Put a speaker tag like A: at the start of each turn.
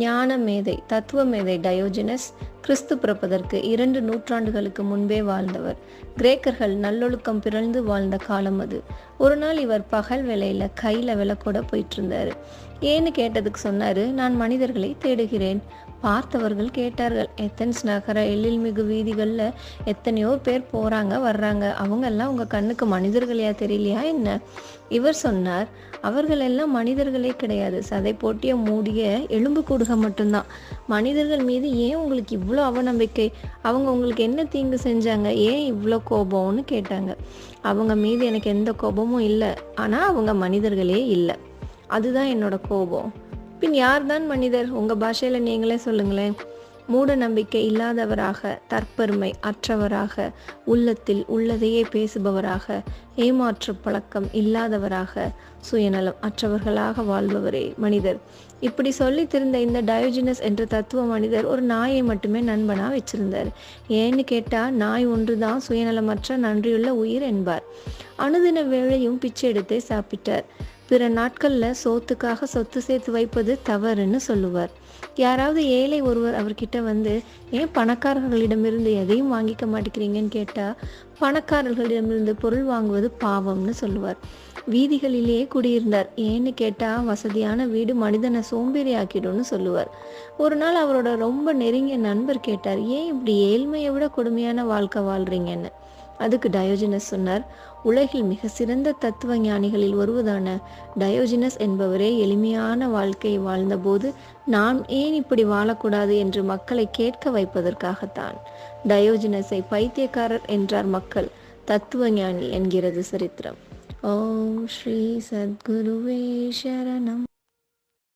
A: ஞான மேதை, தத்துவ மேதை டயோஜினஸ் கிறிஸ்து பிறப்பதற்கு 2 நூற்றாண்டுகளுக்கு முன்பே வாழ்ந்தவர். கிரேக்கர்கள் நல்லொழுக்கம் பிறழ்ந்து வாழ்ந்த காலம் அது. ஒரு நாள் இவர் பகல் வேளையில கையில விளக்கோட போயிட்டு இருந்தாரு. ஏன்னு கேட்டதுக்கு சொன்னாரு, நான் மனிதர்களை தேடுகிறேன். பார்த்தவர்கள் கேட்டார்கள், எத்தன்ஸ் நகர எழில்மிகு வீதிகள்ல எத்தனையோ பேர் போறாங்க வர்றாங்க, அவங்க எல்லாம் உங்க கண்ணுக்கு மனிதர்களையா தெரியலையா என்ன? இவர் சொன்னார், அவர்கள் எல்லாம் மனிதர்களே கிடையாது, சதை போட்டிய மூடிய எலும்பு கூடுக மட்டும்தான். மனிதர்கள் மீது ஏன் உங்களுக்கு இவ்வளோ அவநம்பிக்கை? அவங்க உங்களுக்கு என்ன தீங்கு செஞ்சாங்க? ஏன் இவ்வளோ கோபம்னு கேட்டாங்க. அவங்க மீது எனக்கு எந்த கோபமும் இல்லை, ஆனால் அவங்க மனிதர்களே இல்லை, அதுதான் என்னோட கோபம். பின் யார்தான் மனிதர்? உங்க பாஷையில நீங்களே சொல்லுங்களேன். மூட நம்பிக்கை இல்லாதவராக, தற்பெருமை அற்றவராக, உள்ளத்தில் உள்ளதையே பேசுபவராக, ஏமாற்று பழக்கம் இல்லாதவராக, சுயநலம் அற்றவர்களாக வாழ்பவரே மனிதர். இப்படி சொல்லி திருந்த இந்த டயோஜினஸ் என்ற தத்துவ மனிதர் ஒரு நாயை மட்டுமே நண்பனா வச்சிருந்தார். ஏன்னு கேட்டா, நாய் ஒன்றுதான் சுயநலமற்ற நன்றியுள்ள உயிர் என்பார். அனுதின வேளையும் பிச்சை எடுத்தே சாப்பிட்டார். பிற நாட்கள்ல சோத்துக்காக சொத்து சேர்த்து வைப்பது தவறுன்னு சொல்லுவார். யாராவது ஏழை ஒருவர் அவர்கிட்ட வந்து, ஏன் பணக்காரர்களிடமிருந்து எதையும் வாங்கிக்க மாட்டேங்கிறீங்கன்னு கேட்டா, பணக்காரர்களிடமிருந்து பொருள் வாங்குவது பாவம்னு சொல்லுவார். வீதிகளிலேயே குடியிருந்தார். ஏன்னு கேட்டா, வசதியான வீடு மனிதனை சோம்பேறி ஆக்கிடும்னு சொல்லுவார். ஒரு நாள் அவரோட ரொம்ப நெருங்கிய நண்பர் கேட்டார், ஏன் இப்படி ஏழ்மையை விட கொடுமையான வாழ்க்கை வாழ்றீங்கன்னு. அதுக்கு டயோஜினஸ் சொன்னார், உலகில் மிக சிறந்த தத்துவ ஞானிகளில் ஒருவரான டயோஜினஸ் என்பவரே எளிமையான வாழ்க்கையை வாழ்ந்தபோது நாம் ஏன் இப்படி வாழக்கூடாது என்று மக்களை கேட்க வைப்பதற்காகத்தான். டயோஜினஸை பைத்தியக்காரர் என்றார் மக்கள், தத்துவ ஞானி என்கிறது சரித்திரம். ஓம் ஸ்ரீ சத்குருவே சரணம்.